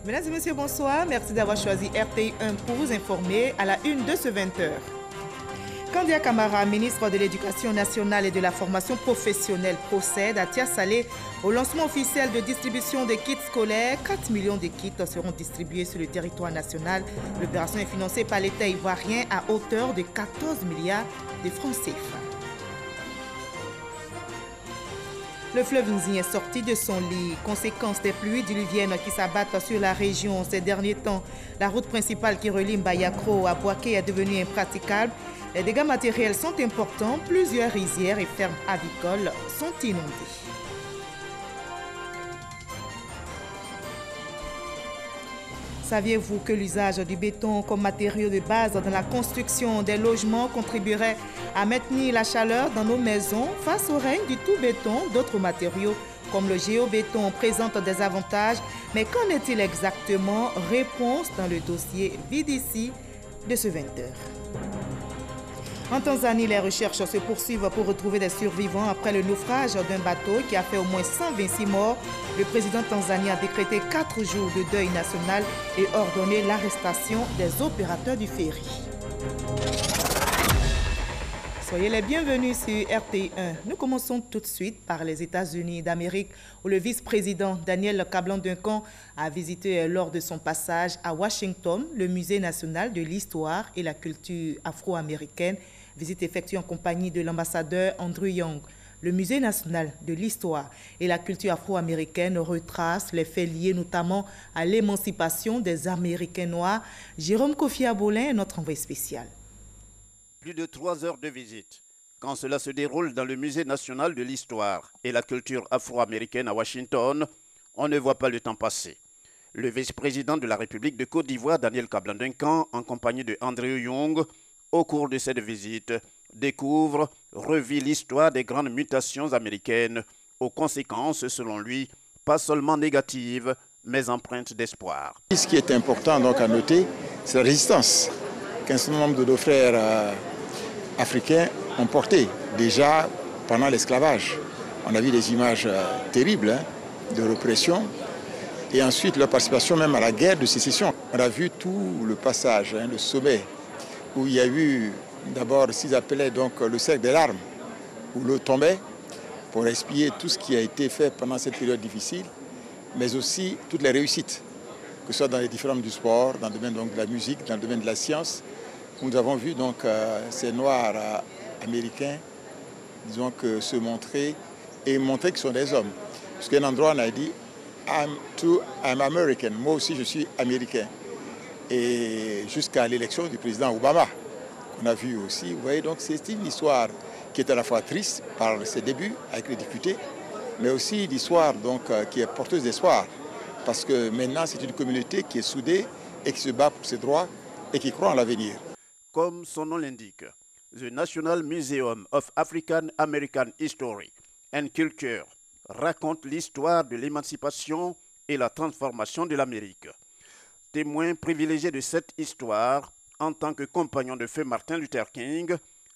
Mesdames et messieurs, bonsoir. Merci d'avoir choisi RTI1 pour vous informer à la une de ce 20h. Kandia Camara, ministre de l'Éducation nationale et de la formation professionnelle, procède à Tia-Salé au lancement officiel de distribution des kits scolaires. 4 millions de kits seront distribués sur le territoire national. L'opération est financée par l'État ivoirien à hauteur de 14 milliards de francs CFA. Le fleuve Nzi est sorti de son lit. Conséquence des pluies diluviennes qui s'abattent sur la région ces derniers temps. La route principale qui relie Mbayakro à Boaké est devenue impraticable. Les dégâts matériels sont importants. Plusieurs rizières et fermes avicoles sont inondées. Saviez-vous que l'usage du béton comme matériau de base dans la construction des logements contribuerait à maintenir la chaleur dans nos maisons face au règne du tout béton? D'autres matériaux comme le géobéton présentent des avantages. Mais qu'en est-il exactement? Réponse dans le dossier VDC de ce 20h. En Tanzanie, les recherches se poursuivent pour retrouver des survivants après le naufrage d'un bateau qui a fait au moins 126 morts. Le président tanzanien a décrété 4 jours de deuil national et ordonné l'arrestation des opérateurs du ferry. Soyez les bienvenus sur RTI1. Nous commençons tout de suite par les États-Unis d'Amérique, où le vice-président Daniel Kablan-Duncan a visité lors de son passage à Washington le Musée national de l'histoire et la culture afro-américaine. Visite effectuée en compagnie de l'ambassadeur Andrew Young. Le Musée national de l'histoire et la culture afro-américaine retrace les faits liés notamment à l'émancipation des Américains noirs. Jérôme Kofi Abolin est notre envoyé spécial. Plus de 3 heures de visite. Quand cela se déroule dans le Musée national de l'histoire et la culture afro-américaine à Washington, on ne voit pas le temps passer. Le vice-président de la République de Côte d'Ivoire, Daniel Kablan-Duncan, en compagnie de Andrew Young, au cours de cette visite, découvre, revit l'histoire des grandes mutations américaines, aux conséquences, selon lui, pas seulement négatives, mais empreintes d'espoir. Ce qui est important donc à noter, c'est la résistance qu'un certain nombre de nos frères africains ont porté déjà pendant l'esclavage. On a vu des images terribles de répression et ensuite leur participation même à la guerre de sécession. On a vu tout le passage, le sommet, où il y a eu d'abord ce qu'ils appelaient donc le cercle des larmes, où l'eau tombait pour expier tout ce qui a été fait pendant cette période difficile, mais aussi toutes les réussites, que ce soit dans les différents domaines du sport, dans le domaine donc de la musique, dans le domaine de la science. Nous avons vu donc ces Noirs américains, disons que se montrer et montrer qu'ils sont des hommes. Parce qu'à un endroit on a dit I'm American, moi aussi je suis américain. Et jusqu'à l'élection du président Obama, qu'on a vu aussi. Vous voyez, donc c'est une histoire qui est à la fois triste par ses débuts avec les députés, mais aussi l'histoire donc qui est porteuse d'espoir. Parce que maintenant c'est une communauté qui est soudée et qui se bat pour ses droits et qui croit en l'avenir. Comme son nom l'indique, The National Museum of African American History and Culture raconte l'histoire de l'émancipation et la transformation de l'Amérique. Témoin privilégié de cette histoire, en tant que compagnon de feu Martin Luther King,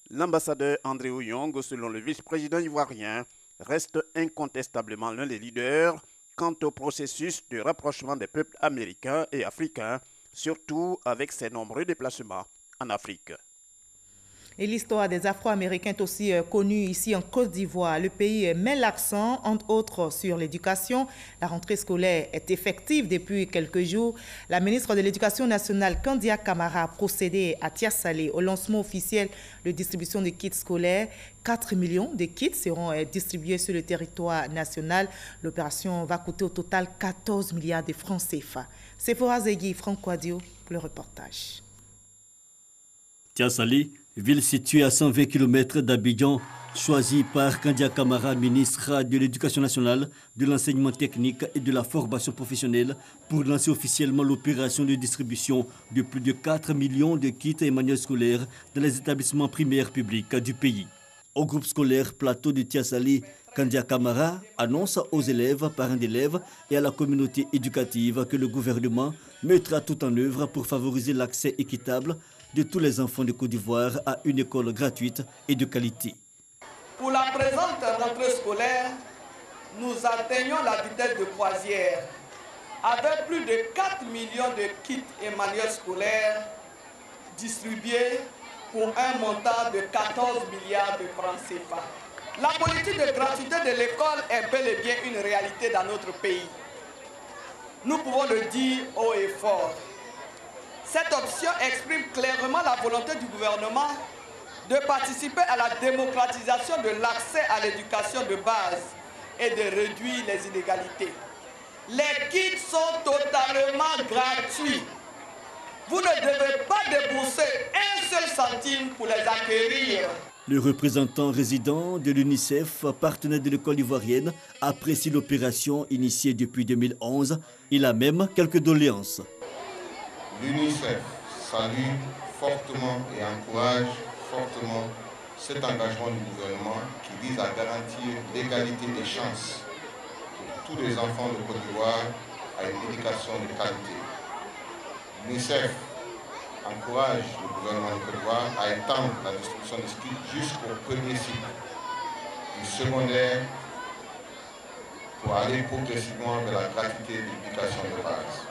l'ambassadeur Andrew Young, selon le vice-président ivoirien, reste incontestablement l'un des leaders quant au processus de rapprochement des peuples américains et africains, surtout avec ses nombreux déplacements en Afrique. Et l'histoire des Afro-Américains est aussi connue ici en Côte d'Ivoire. Le pays met l'accent, entre autres, sur l'éducation. La rentrée scolaire est effective depuis quelques jours. La ministre de l'Éducation nationale, Kandia Camara, a procédé à Tia-Salé au lancement officiel de distribution de kits scolaires. 4 millions de kits seront distribués sur le territoire national. L'opération va coûter au total 14 milliards de francs CFA. Sephora Zegui, Franck Quadio, pour le reportage. Tia-Salé, ville située à 120 km d'Abidjan, choisie par Kandia Camara, ministre de l'Éducation nationale, de l'enseignement technique et de la formation professionnelle, pour lancer officiellement l'opération de distribution de plus de 4 millions de kits et manuels scolaires dans les établissements primaires publics du pays. Au groupe scolaire Plateau de Tia-Salé, Kandia Camara annonce aux élèves, parents d'élèves et à la communauté éducative que le gouvernement mettra tout en œuvre pour favoriser l'accès équitable de tous les enfants de Côte d'Ivoire à une école gratuite et de qualité. Pour la présente rentrée scolaire, nous atteignons la vitesse de croisière avec plus de 4 millions de kits et manuels scolaires distribués pour un montant de 14 milliards de francs CFA. La politique de gratuité de l'école est bel et bien une réalité dans notre pays. Nous pouvons le dire haut et fort. Cette option exprime clairement la volonté du gouvernement de participer à la démocratisation de l'accès à l'éducation de base et de réduire les inégalités. Les kits sont totalement gratuits. Vous ne devez pas débourser un seul centime pour les acquérir. Le représentant résident de l'UNICEF, partenaire de l'école ivoirienne, apprécie l'opération initiée depuis 2011. Il a même quelques doléances. L'UNICEF salue fortement et encourage fortement cet engagement du gouvernement qui vise à garantir l'égalité des chances pour tous les enfants de Côte d'Ivoire à une éducation de qualité. L'UNICEF encourage le gouvernement de Côte d'Ivoire à étendre la distribution des kits jusqu'au premier cycle du secondaire pour aller progressivement vers la gratuité de l'éducation de base.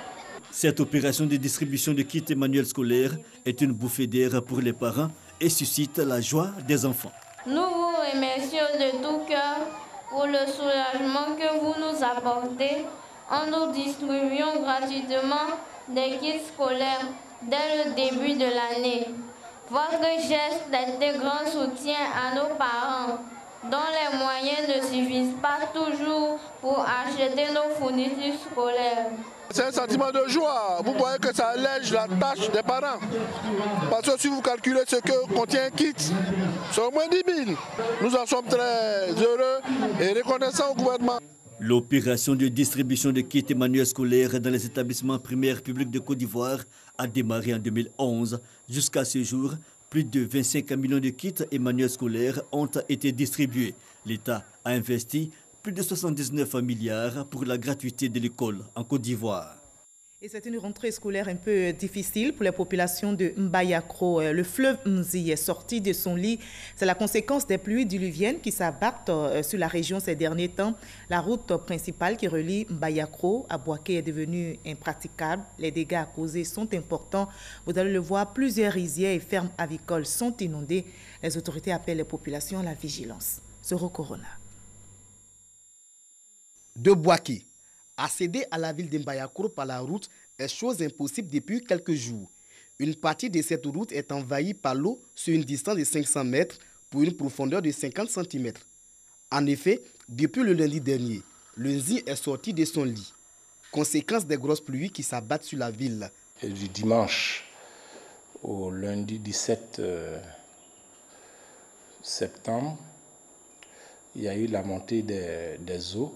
Cette opération de distribution de kits et manuels scolaires est une bouffée d'air pour les parents et suscite la joie des enfants. Nous vous remercions de tout cœur pour le soulagement que vous nous apportez en nous distribuant gratuitement des kits scolaires dès le début de l'année. Votre geste est un grand soutien à nos parents, dont les moyens ne suffisent pas toujours pour acheter nos fournitures scolaires. C'est un sentiment de joie. Vous voyez que ça allège la tâche des parents. Parce que si vous calculez ce que contient un kit, c'est au moins 10 000. Nous en sommes très heureux et reconnaissants au gouvernement. L'opération de distribution de kits et manuels scolaires dans les établissements primaires publics de Côte d'Ivoire a démarré en 2011. Jusqu'à ce jour, plus de 25 millions de kits et manuels scolaires ont été distribués. L'État a investi plus de 79 milliards pour la gratuité de l'école en Côte d'Ivoire. Et c'est une rentrée scolaire un peu difficile pour les populations de Mbayakro. Le fleuve Mzi est sorti de son lit. C'est la conséquence des pluies diluviennes qui s'abattent sur la région ces derniers temps. La route principale qui relie Mbayakro à Boaké est devenue impraticable. Les dégâts causés sont importants. Vous allez le voir, plusieurs rizières et fermes avicoles sont inondées. Les autorités appellent les populations à la vigilance. Zoro Corona. De Boaké, accéder à la ville d'Mbayakro par la route est chose impossible depuis quelques jours. Une partie de cette route est envahie par l'eau sur une distance de 500 mètres pour une profondeur de 50 cm. En effet, depuis le lundi dernier, le Nzi est sorti de son lit. Conséquence des grosses pluies qui s'abattent sur la ville. Et du dimanche au lundi 17 septembre, il y a eu la montée des eaux.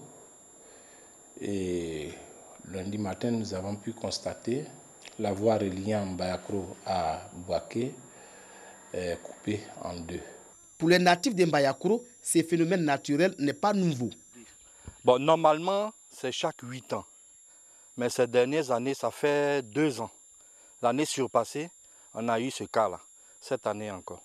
Et lundi matin, nous avons pu constater la voie reliant Mbayakro à Boaké est coupée en deux. Pour les natifs de Mbayakro, ce phénomène naturel n'est pas nouveau. Bon, normalement, c'est chaque 8 ans. Mais ces dernières années, ça fait 2 ans. L'année surpassée, on a eu ce cas-là. Cette année encore.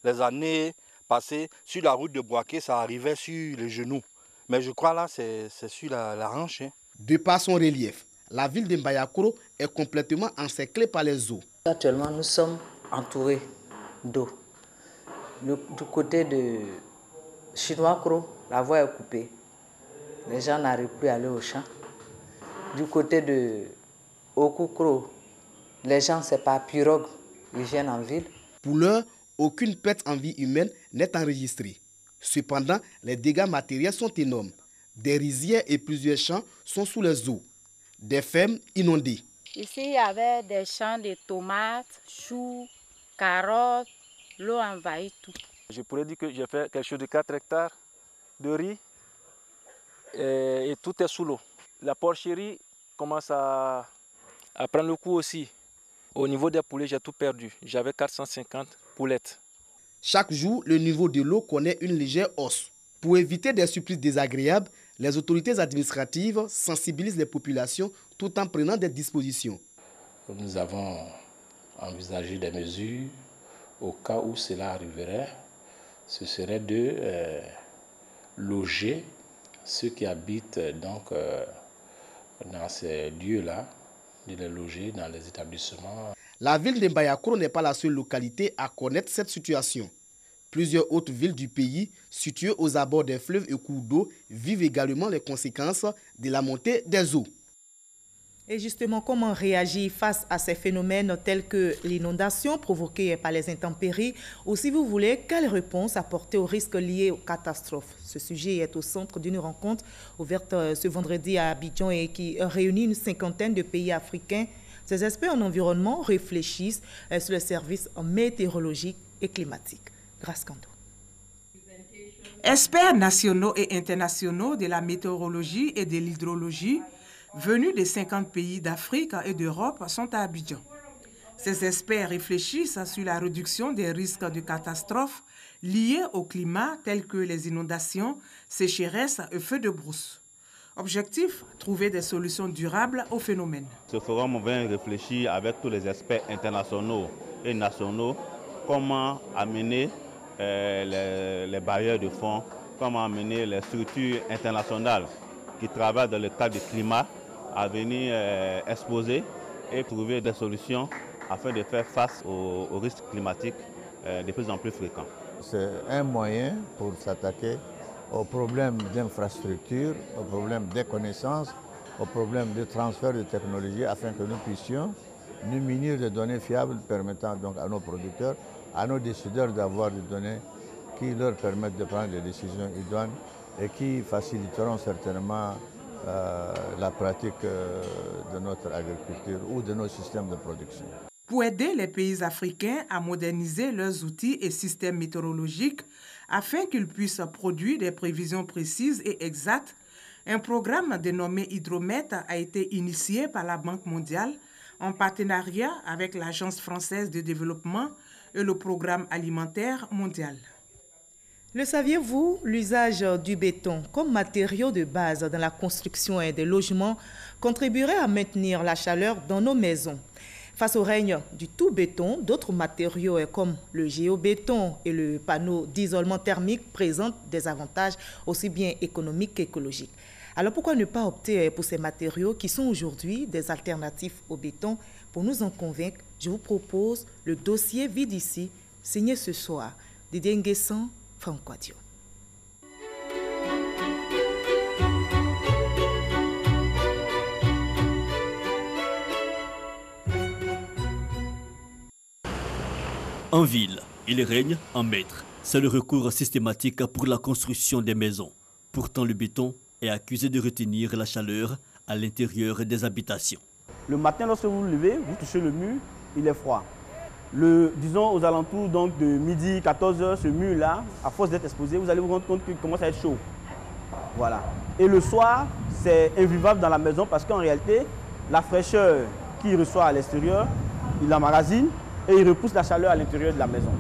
Les années passées, sur la route de Boaké, ça arrivait sur les genoux. Mais je crois là, c'est sur la hanche. Hein. De par son relief, la ville de Mbayakro est complètement encerclée par les eaux. Actuellement, nous sommes entourés d'eau. Du côté de Chinois-Kro, la voie est coupée. Les gens n'arrivent plus à aller au champ. Du côté de Oku-Kro, les gens, c'est par pirogue, ils viennent en ville. Pour l'heure, aucune perte en vie humaine n'est enregistrée. Cependant, les dégâts matériels sont énormes. Des rizières et plusieurs champs sont sous les eaux. Des fermes inondées. Ici, il y avait des champs de tomates, choux, carottes. L'eau envahit tout. Je pourrais dire que j'ai fait quelque chose de 4 hectares de riz et tout est sous l'eau. La porcherie commence à prendre le coup aussi. Au niveau des poulets, j'ai tout perdu. J'avais 450 poulettes. Chaque jour, le niveau de l'eau connaît une légère hausse. Pour éviter des surprises désagréables, les autorités administratives sensibilisent les populations tout en prenant des dispositions. Nous avons envisagé des mesures au cas où cela arriverait. Ce serait de loger ceux qui habitent donc dans ces lieux-là, de les loger dans les établissements. La ville de Mbayakro n'est pas la seule localité à connaître cette situation. Plusieurs autres villes du pays, situées aux abords des fleuves et cours d'eau, vivent également les conséquences de la montée des eaux. Et justement, comment réagir face à ces phénomènes tels que l'inondation provoquée par les intempéries, ou si vous voulez, quelle réponse apporter aux risques liés aux catastrophes? Ce sujet est au centre d'une rencontre ouverte ce vendredi à Abidjan et qui réunit une cinquantaine de pays africains. Ces experts en environnement réfléchissent sur les services météorologiques et climatiques. Grâce Kando. Experts nationaux et internationaux de la météorologie et de l'hydrologie venus de 50 pays d'Afrique et d'Europe sont à Abidjan. Ces experts réfléchissent sur la réduction des risques de catastrophes liés au climat tels que les inondations, sécheresses et feux de brousse. Objectif, trouver des solutions durables au phénomène. Ce forum vient réfléchir avec tous les experts internationaux et nationaux comment amener les barrières de fond, comment amener les structures internationales qui travaillent dans le cadre du climat à venir exposer et trouver des solutions afin de faire face aux risques climatiques de plus en plus fréquents. C'est un moyen pour s'attaquer aux problèmes d'infrastructure, aux problèmes de connaissances, aux problèmes de transfert de technologie afin que nous puissions nous munir de données fiables permettant donc à nos producteurs, à nos décideurs d'avoir des données qui leur permettent de prendre des décisions idoines et qui faciliteront certainement la pratique de notre agriculture ou de nos systèmes de production. Pour aider les pays africains à moderniser leurs outils et systèmes météorologiques afin qu'ils puissent produire des prévisions précises et exactes, un programme dénommé Hydromet a été initié par la Banque mondiale en partenariat avec l'Agence française de développement et le Programme alimentaire mondial. Le saviez-vous, l'usage du béton comme matériau de base dans la construction et des logements contribuerait à maintenir la chaleur dans nos maisons. Face au règne du tout béton, d'autres matériaux comme le géobéton et le panneau d'isolement thermique présentent des avantages aussi bien économiques qu'écologiques. Alors pourquoi ne pas opter pour ces matériaux qui sont aujourd'hui des alternatives au béton? Pour nous en convaincre, je vous propose le dossier Vide ici, signé ce soir Didier Nguessan, Franck Wadio. En ville, il règne en maître. C'est le recours systématique pour la construction des maisons. Pourtant, le béton est accusé de retenir la chaleur à l'intérieur des habitations. Le matin, lorsque vous vous levez, vous touchez le mur, il est froid. Disons aux alentours donc, de midi, 14h, ce mur-là, à force d'être exposé, vous allez vous rendre compte qu'il commence à être chaud. Voilà. Et le soir, c'est invivable dans la maison parce qu'en réalité, la fraîcheur qu'il reçoit à l'extérieur, il l'emmagasine et il repousse la chaleur à l'intérieur de la maison.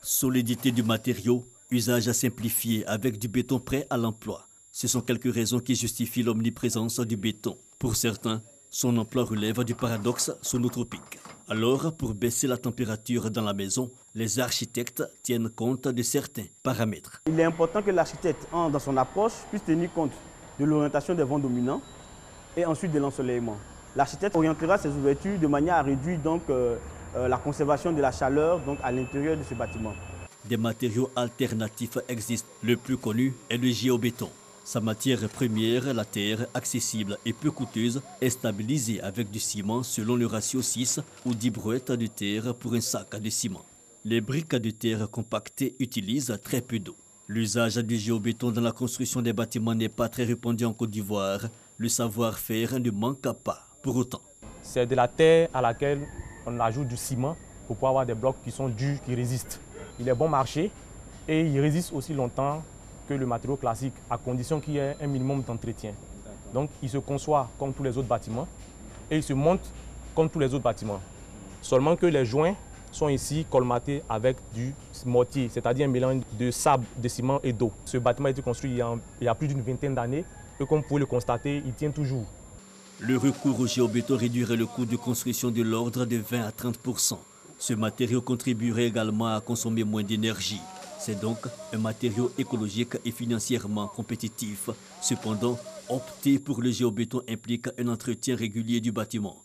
Solidité du matériau, usage à simplifier avec du béton prêt à l'emploi. Ce sont quelques raisons qui justifient l'omniprésence du béton. Pour certains, son emploi relève du paradoxe sonotropique. Alors, pour baisser la température dans la maison, les architectes tiennent compte de certains paramètres. Il est important que l'architecte, dans son approche, puisse tenir compte de l'orientation des vents dominants et ensuite de l'ensoleillement. L'architecte orientera ses ouvertures de manière à réduire donc, la conservation de la chaleur donc, à l'intérieur de ce bâtiment. Des matériaux alternatifs existent. Le plus connu est le géobéton. Sa matière première, la terre, accessible et peu coûteuse, est stabilisée avec du ciment selon le ratio 6 ou 10 brouettes de terre pour un sac de ciment. Les briques de terre compactées utilisent très peu d'eau. L'usage du géobéton dans la construction des bâtiments n'est pas très répandu en Côte d'Ivoire. Le savoir-faire ne manque pas pour autant. C'est de la terre à laquelle on ajoute du ciment pour pouvoir avoir des blocs qui sont durs, qui résistent. Il est bon marché et il résiste aussi longtemps que le matériau classique, à condition qu'il y ait un minimum d'entretien. Donc il se conçoit comme tous les autres bâtiments et il se monte comme tous les autres bâtiments. Seulement que les joints sont ici colmatés avec du mortier, c'est-à-dire un mélange de sable, de ciment et d'eau. Ce bâtiment a été construit il y a plus d'une vingtaine d'années et comme vous pouvez le constater, il tient toujours. Le recours au géobéton réduirait le coût de construction de l'ordre de 20 à 30%. Ce matériau contribuerait également à consommer moins d'énergie. C'est donc un matériau écologique et financièrement compétitif. Cependant, opter pour le géobéton implique un entretien régulier du bâtiment.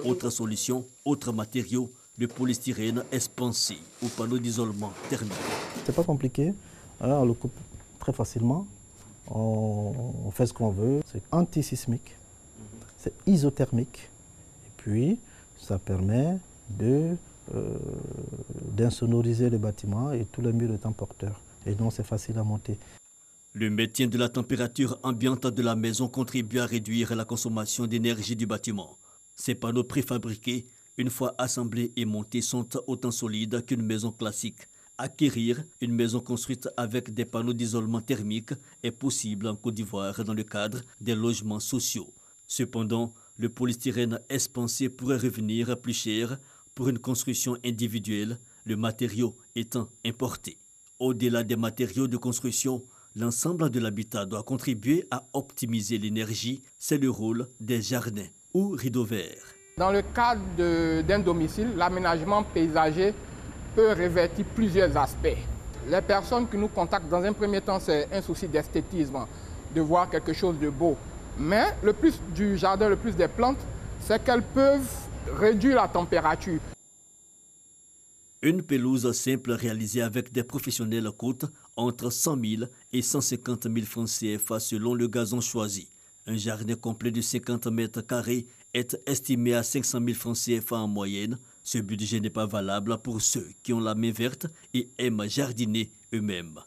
Autre solution, autre matériau, le polystyrène expansé au panneau d'isolement thermique. C'est pas compliqué, on le coupe très facilement, on fait ce qu'on veut. C'est antisismique, c'est isothermique, et puis ça permet d'insonoriser le bâtiment et tout le mur est un porteur. Et donc c'est facile à monter. Le maintien de la température ambiante de la maison contribue à réduire la consommation d'énergie du bâtiment. Ces panneaux préfabriqués, une fois assemblés et montés, sont autant solides qu'une maison classique. Acquérir une maison construite avec des panneaux d'isolement thermique est possible en Côte d'Ivoire dans le cadre des logements sociaux. Cependant, le polystyrène expansé pourrait revenir plus cher pour une construction individuelle, le matériau étant importé. Au-delà des matériaux de construction, l'ensemble de l'habitat doit contribuer à optimiser l'énergie. C'est le rôle des jardins ou rideaux verts. Dans le cadre d'un domicile, l'aménagement paysager peut revêtir plusieurs aspects. Les personnes qui nous contactent, dans un premier temps, c'est un souci d'esthétisme, de voir quelque chose de beau. Mais le plus du jardin, le plus des plantes, c'est qu'elles peuvent réduire la température. Une pelouse simple réalisée avec des professionnels coûte entre 100 000 et 150 000 francs CFA selon le gazon choisi. Un jardin complet de 50 mètres carrés est estimé à 500 000 francs CFA en moyenne. Ce budget n'est pas valable pour ceux qui ont la main verte et aiment jardiner eux-mêmes.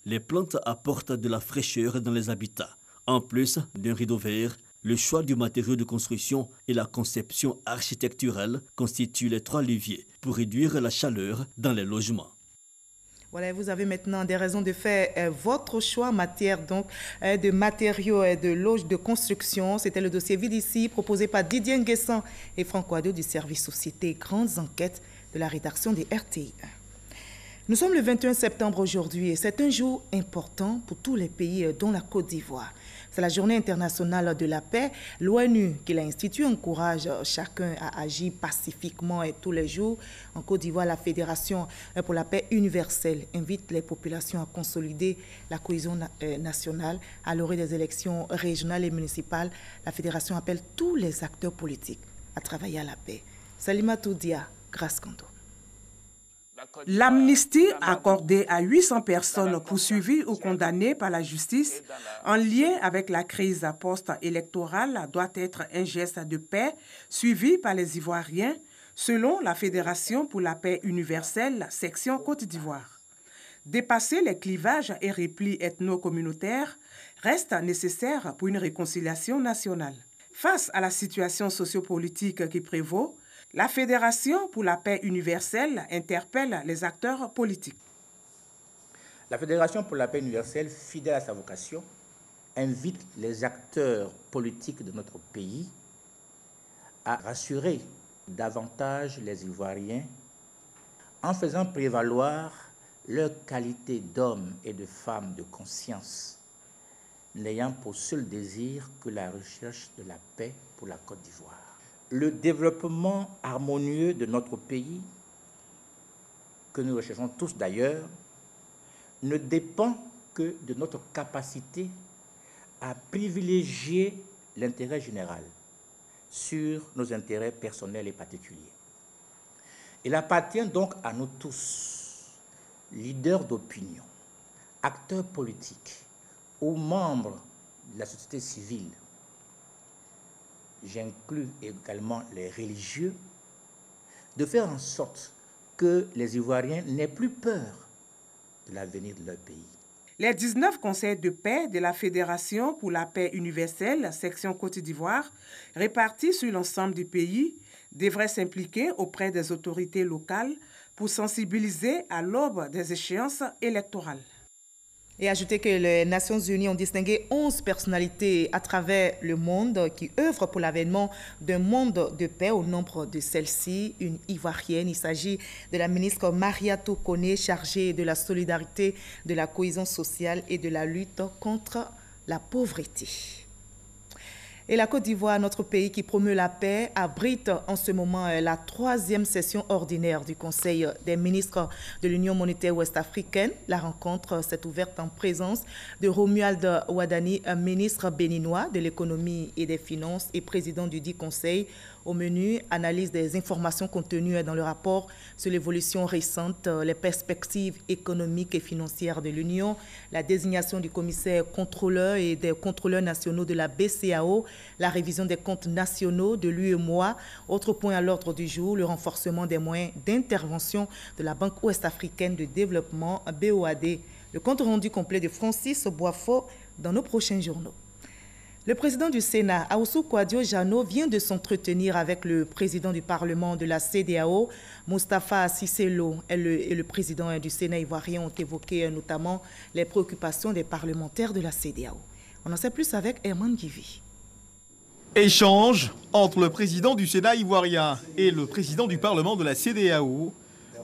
Les plantes apportent de la fraîcheur dans les habitats. En plus d'un rideau vert, le choix du matériau de construction et la conception architecturale constituent les trois leviers pour réduire la chaleur dans les logements. Voilà, vous avez maintenant des raisons de faire votre choix en matière donc, de matériaux et de loges de construction. C'était le dossier Vide ici, proposé par Didier Nguessan et Franck Ouado du service Société Grandes Enquêtes de la rédaction des RTI. Nous sommes le 21 septembre aujourd'hui et c'est un jour important pour tous les pays dont la Côte d'Ivoire. C'est la journée internationale de la paix. L'ONU, qui l'a instituée, encourage chacun à agir pacifiquement et tous les jours. En Côte d'Ivoire, la Fédération pour la paix universelle invite les populations à consolider la cohésion nationale. À l'orée des élections régionales et municipales, la Fédération appelle tous les acteurs politiques à travailler à la paix. Salima Toudia, Grâce Kanto. L'amnistie accordée à 800 personnes poursuivies ou condamnées par la justice en lien avec la crise post-électorale doit être un geste de paix suivi par les Ivoiriens, selon la Fédération pour la paix universelle, section Côte d'Ivoire. Dépasser les clivages et replis ethno-communautaires reste nécessaire pour une réconciliation nationale. Face à la situation sociopolitique qui prévaut, la Fédération pour la paix universelle interpelle les acteurs politiques. La Fédération pour la paix universelle, fidèle à sa vocation, invite les acteurs politiques de notre pays à rassurer davantage les Ivoiriens en faisant prévaloir leur qualité d'hommes et de femmes de conscience, n'ayant pour seul désir que la recherche de la paix pour la Côte d'Ivoire. Le développement harmonieux de notre pays, que nous recherchons tous d'ailleurs, ne dépend que de notre capacité à privilégier l'intérêt général sur nos intérêts personnels et particuliers. Il appartient donc à nous tous, leaders d'opinion, acteurs politiques ou membres de la société civile, j'inclus également les religieux, de faire en sorte que les Ivoiriens n'aient plus peur de l'avenir de leur pays. Les 19 conseils de paix de la Fédération pour la paix universelle, section Côte d'Ivoire, répartis sur l'ensemble du pays, devraient s'impliquer auprès des autorités locales pour sensibiliser à l'aube des échéances électorales. Et ajouter que les Nations Unies ont distingué 11 personnalités à travers le monde qui œuvrent pour l'avènement d'un monde de paix. Au nombre de celles-ci, une Ivoirienne. Il s'agit de la ministre Mariatou Koné, chargée de la solidarité, de la cohésion sociale et de la lutte contre la pauvreté. Et la Côte d'Ivoire, notre pays qui promeut la paix, abrite en ce moment la 3e session ordinaire du Conseil des ministres de l'Union monétaire ouest-africaine. La rencontre s'est ouverte en présence de Romuald Wadani, ministre béninois de l'économie et des finances et président du dit Conseil. Au menu, analyse des informations contenues dans le rapport sur l'évolution récente, les perspectives économiques et financières de l'Union, la désignation du commissaire contrôleur et des contrôleurs nationaux de la BCAO, la révision des comptes nationaux de l'UEMOA. Autre point à l'ordre du jour, le renforcement des moyens d'intervention de la Banque ouest-africaine de développement BOAD. Le compte rendu complet de Francis Boifo dans nos prochains journaux. Le président du Sénat, Aoussou Kouadio-Jano, vient de s'entretenir avec le président du Parlement de la CEDEAO, Moustapha Cissé Lo, et le président du Sénat ivoirien ont évoqué notamment les préoccupations des parlementaires de la CEDEAO. On en sait plus avec Herman Guivi. Échange entre le président du Sénat ivoirien et le président du Parlement de la CEDEAO.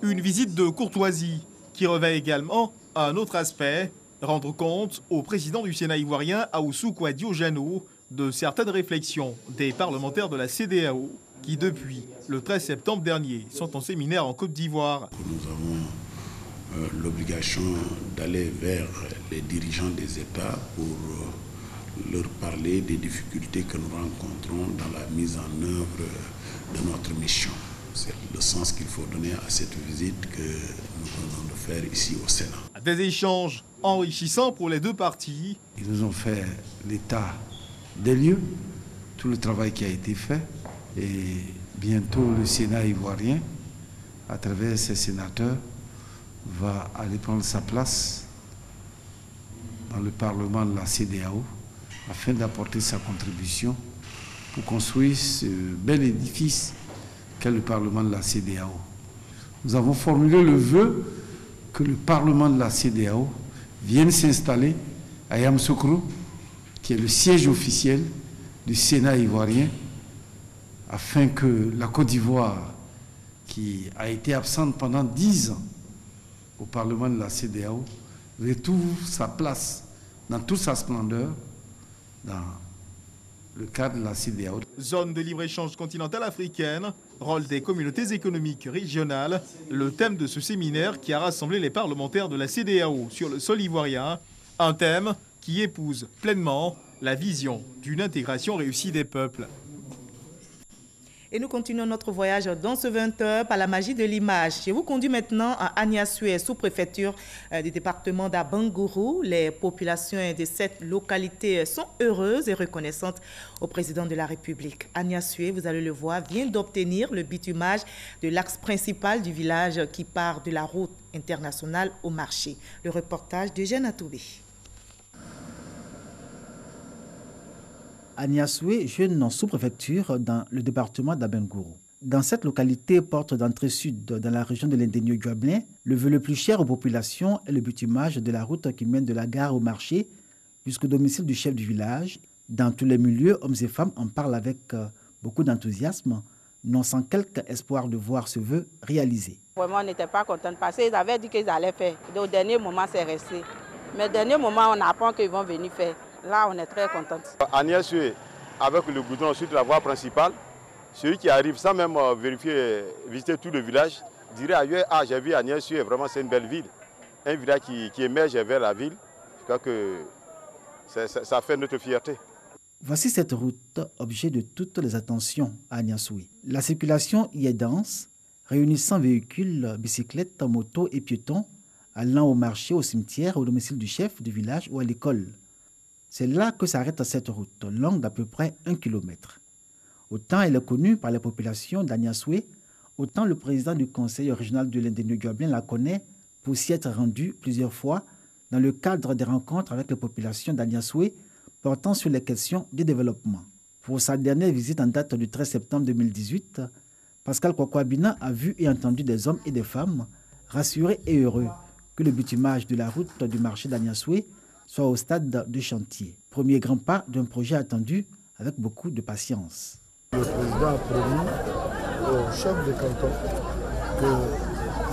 Une visite de courtoisie qui revêt également un autre aspect, rendre compte au président du Sénat ivoirien, Aoussou Kouadio-Jano, de certaines réflexions des parlementaires de la CEDEAO qui, depuis le 13 septembre dernier, sont en séminaire en Côte d'Ivoire. Nous avons l'obligation d'aller vers les dirigeants des États pour leur parler des difficultés que nous rencontrons dans la mise en œuvre de notre mission. C'est le sens qu'il faut donner à cette visite que nous venons de faire ici au Sénat. Des échanges enrichissants pour les deux parties. Ils nous ont fait l'état des lieux, tout le travail qui a été fait. Et bientôt le Sénat ivoirien, à travers ses sénateurs, va aller prendre sa place dans le Parlement de la CEDEAO afin d'apporter sa contribution pour construire ce bel édifice qu'est le Parlement de la CEDEAO. Nous avons formulé le vœu que le Parlement de la CEDEAO vienne s'installer à Yamoussoukro, qui est le siège officiel du Sénat ivoirien, afin que la Côte d'Ivoire, qui a été absente pendant 10 ans au Parlement de la CEDEAO, retrouve sa place dans toute sa splendeur dans le cadre de la CEDEAO. Zone de libre-échange continentale africaine, rôle des communautés économiques régionales, le thème de ce séminaire qui a rassemblé les parlementaires de la CEDEAO sur le sol ivoirien, un thème qui épouse pleinement la vision d'une intégration réussie des peuples. Et nous continuons notre voyage dans ce 20h par la magie de l'image. Je vous conduis maintenant à Agnassoué, sous-préfecture du département d'Abangourou. Les populations de cette localité sont heureuses et reconnaissantes au président de la République. Agnassoué, vous allez le voir, vient d'obtenir le bitumage de l'axe principal du village qui part de la route internationale au marché. Le reportage d'Eugène Atoubé. Agnassoué, jeune sous-préfecture dans le département d'Abangourou. Dans cette localité, porte d'entrée sud dans la région de l'Indénieu-Guablin, le vœu le plus cher aux populations est le bitumage de la route qui mène de la gare au marché jusqu'au domicile du chef du village. Dans tous les milieux, hommes et femmes en parlent avec beaucoup d'enthousiasme, non sans quelque espoir de voir ce vœu réalisé. Vraiment, on n'était pas contents parce qu'ils avaient dit qu'ils allaient faire. Au dernier moment, c'est resté. Mais au dernier moment, on apprend qu'ils vont venir faire. Là, on est très contents. Agnassoué, avec le goudron sur la voie principale, celui qui arrive sans même vérifier, visiter tout le village, dirait ailleurs, ah, j'ai vu Agnassoué, vraiment c'est une belle ville. Un village qui émerge vers la ville. Je crois que ça fait notre fierté. Voici cette route, objet de toutes les attentions à Agnassoué. La circulation y est dense, réunissant véhicules, bicyclettes, motos et piétons, allant au marché, au cimetière, au domicile du chef du village ou à l'école. C'est là que s'arrête cette route, longue d'à peu près 1 kilomètre. Autant elle est connue par les populations d'Agnassoué, autant le président du conseil régional de l'Indénieu-Guablin la connaît pour s'y être rendu plusieurs fois dans le cadre des rencontres avec les populations d'Agnassoué portant sur les questions du développement. Pour sa dernière visite en date du 13 septembre 2018, Pascal Kwakwabina a vu et entendu des hommes et des femmes rassurés et heureux que le bitumage de la route du marché d'Agnassoué soit au stade de chantier. Premier grand pas d'un projet attendu avec beaucoup de patience. Le président a promis au chef de canton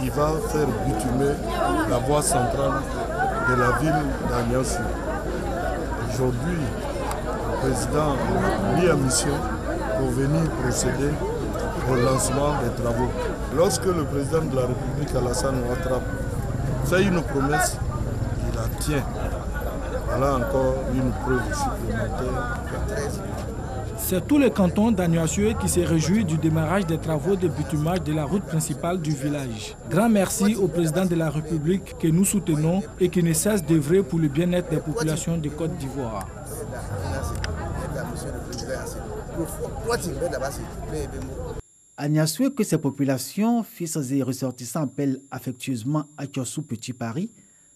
qu'il va faire bitumer la voie centrale de la ville d'Agnassoué. Aujourd'hui, président mis en mission pour venir procéder au lancement des travaux. Lorsque le président de la République, Alassane Ouattara, fait une promesse, il la tient. Voilà encore une preuve supplémentaire. C'est tout le canton d'Agnassoué qui se réjouit du démarrage des travaux de bitumage de la route principale du village. Grand merci au président de la République que nous soutenons et qui ne cesse d'œuvrer pour le bien-être des populations de Côte d'Ivoire. Agnassoué, que ces populations, fils et ressortissants, appellent affectueusement Akiossou Petit Paris,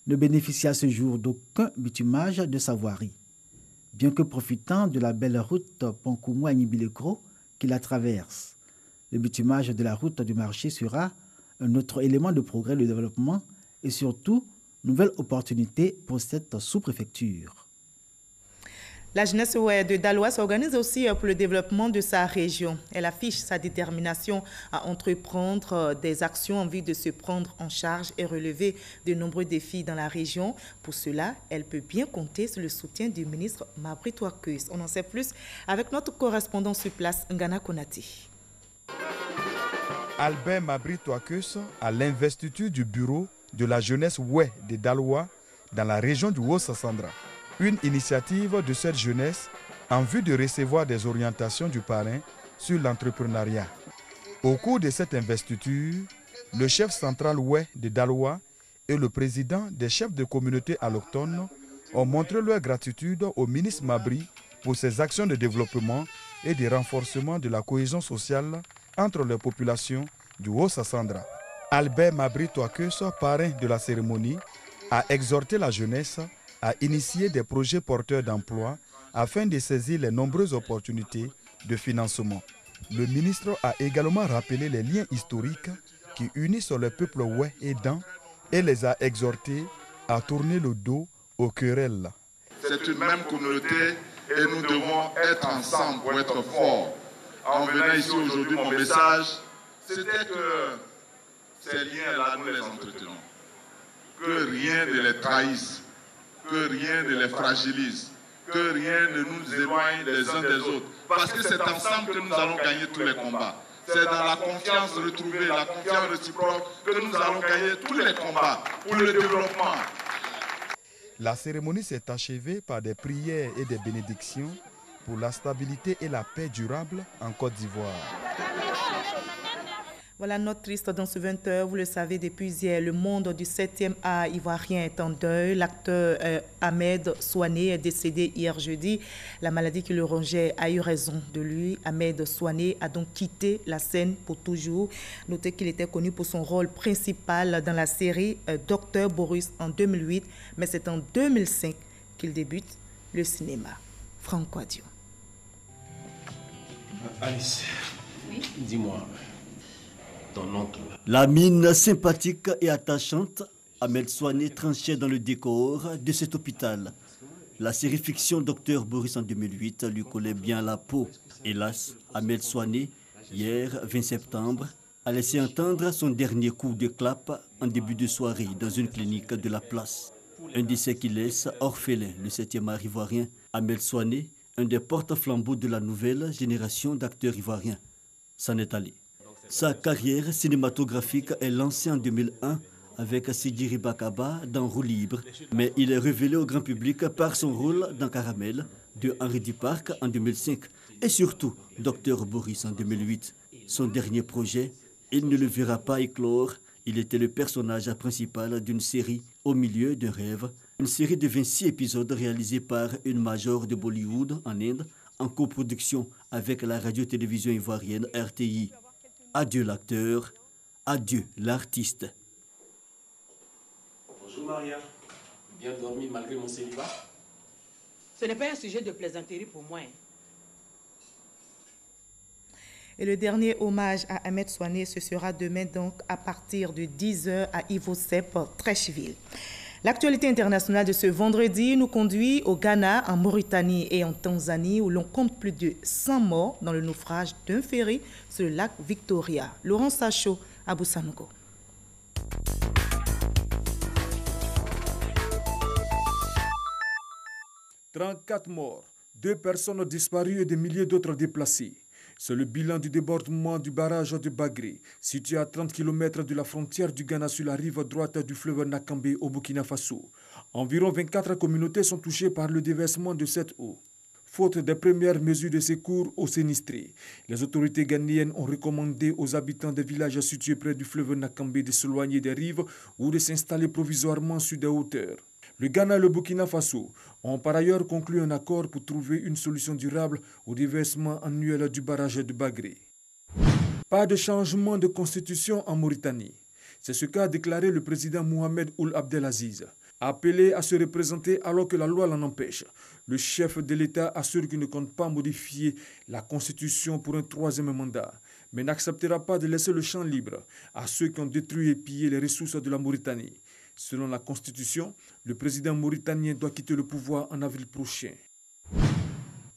ne bénéficie à ce jour d'aucun bitumage de sa voirie. Bien que profitant de la belle route Ponkoumou-Agnibilekro qui la traverse. Le bitumage de la route du marché sera un autre élément de progrès de développement et surtout, nouvelle opportunité pour cette sous-préfecture. La jeunesse de Daloa s'organise aussi pour le développement de sa région. Elle affiche sa détermination à entreprendre des actions en vue de se prendre en charge et relever de nombreux défis dans la région. Pour cela, elle peut bien compter sur le soutien du ministre Mabry Touakeus. On en sait plus avec notre correspondant sur place, Ngana Konati. Albert Mabry Touakeus a l'investiture du bureau de la jeunesse de Daloa dans la région du Haut-Sassandra. Une initiative de cette jeunesse en vue de recevoir des orientations du parrain sur l'entrepreneuriat. Au cours de cette investiture, le chef central de Daloa et le président des chefs de communauté allochtones ont montré leur gratitude au ministre Mabry pour ses actions de développement et de renforcement de la cohésion sociale entre les populations du Haut-Sassandra. Albert Mabry Touakeus, parrain de la cérémonie, a exhorté la jeunesse à initier des projets porteurs d'emploi afin de saisir les nombreuses opportunités de financement. Le ministre a également rappelé les liens historiques qui unissent le peuple et Dan et les a exhortés à tourner le dos aux querelles. C'est une même communauté et nous devons être ensemble pour être forts. En venant ici aujourd'hui, mon message, c'était que ces liens-là, nous les entretenons. Que rien ne les trahisse, que rien ne les fragilise, que rien ne nous éloigne les uns des autres. Parce que c'est ensemble que nous allons gagner tous les combats. C'est dans la confiance retrouvée, la confiance réciproque que nous allons gagner tous les combats pour le développement. La cérémonie s'est achevée par des prières et des bénédictions pour la stabilité et la paix durable en Côte d'Ivoire. Voilà notre triste dans ce 20h. Vous le savez, depuis hier, le monde du 7e art ivoirien est en deuil. L'acteur Ahmed Souané est décédé hier jeudi. La maladie qui le rongeait a eu raison de lui. Ahmed Souané a donc quitté la scène pour toujours. Notez qu'il était connu pour son rôle principal dans la série Dr Boris en 2008, mais c'est en 2005 qu'il débute le cinéma. Franck Quadio. Alice, oui? Dis-moi. La mine sympathique et attachante, Ahmed Souané tranchait dans le décor de cet hôpital. La série fiction Dr Boris en 2008 lui collait bien à la peau. Hélas, Ahmed Souané, hier 20 septembre, a laissé entendre son dernier coup de clap en début de soirée dans une clinique de la place. Un décès qui laisse orphelin le 7e art ivoirien. Ahmed Souané, un des porte-flambeaux de la nouvelle génération d'acteurs ivoiriens, s'en est allé. Sa carrière cinématographique est lancée en 2001 avec Sidiri Bakaba dans Roue libre, mais il est révélé au grand public par son rôle dans Caramel de Henri Duparc en 2005 et surtout Dr Boris en 2008. Son dernier projet, il ne le verra pas éclore, il était le personnage principal d'une série Au milieu d'un rêve, une série de 26 épisodes réalisée par une major de Bollywood en Inde en coproduction avec la radio-télévision ivoirienne RTI. Adieu l'acteur, adieu l'artiste. Bonjour Maria, bien dormi malgré mon célibat? Ce n'est pas un sujet de plaisanterie pour moi. Et le dernier hommage à Ahmed Souané, ce sera demain donc à partir de 10h à Ivosep, Trècheville. L'actualité internationale de ce vendredi nous conduit au Ghana, en Mauritanie et en Tanzanie où l'on compte plus de 100 morts dans le naufrage d'un ferry sur le lac Victoria. Laurent Sacho, à Boussanogo. « 34 morts, 2 personnes disparues et des milliers d'autres déplacés. C'est le bilan du débordement du barrage de Bagré, situé à 30 km de la frontière du Ghana sur la rive droite du fleuve Nakambé au Burkina Faso. Environ 24 communautés sont touchées par le déversement de cette eau. Faute des premières mesures de secours aux sinistrés, les autorités ghanéennes ont recommandé aux habitants des villages situés près du fleuve Nakambé de s'éloigner des rives ou de s'installer provisoirement sur des hauteurs. Le Ghana et le Burkina Faso ont par ailleurs conclu un accord pour trouver une solution durable au déversement annuel du barrage de Bagré. Pas de changement de constitution en Mauritanie. C'est ce qu'a déclaré le président Mohamed Ould Abdelaziz. Appelé à se représenter alors que la loi l'en empêche, le chef de l'État assure qu'il ne compte pas modifier la constitution pour un 3e mandat, mais n'acceptera pas de laisser le champ libre à ceux qui ont détruit et pillé les ressources de la Mauritanie. Selon la Constitution, le président mauritanien doit quitter le pouvoir en avril prochain.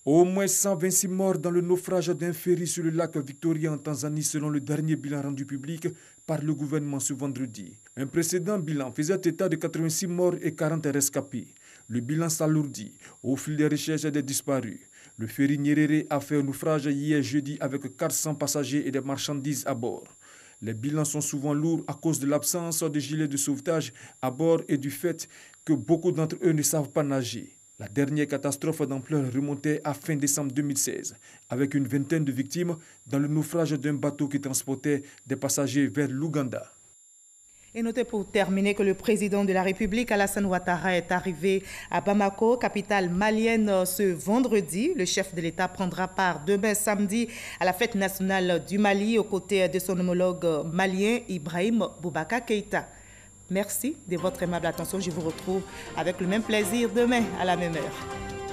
Au moins 126 morts dans le naufrage d'un ferry sur le lac Victoria en Tanzanie selon le dernier bilan rendu public par le gouvernement ce vendredi. Un précédent bilan faisait état de 86 morts et 40 rescapés. Le bilan s'alourdit au fil des recherches des disparus. Le ferry Nyerere a fait un naufrage hier jeudi avec 400 passagers et des marchandises à bord. Les bilans sont souvent lourds à cause de l'absence de gilets de sauvetage à bord et du fait que beaucoup d'entre eux ne savent pas nager. La dernière catastrophe d'ampleur remontait à fin décembre 2016, avec une vingtaine de victimes dans le naufrage d'un bateau qui transportait des passagers vers l'Ouganda. Et notez pour terminer que le président de la République, Alassane Ouattara, est arrivé à Bamako, capitale malienne, ce vendredi. Le chef de l'État prendra part demain samedi à la fête nationale du Mali aux côtés de son homologue malien Ibrahim Boubacar Keïta. Merci de votre aimable attention. Je vous retrouve avec le même plaisir demain à la même heure.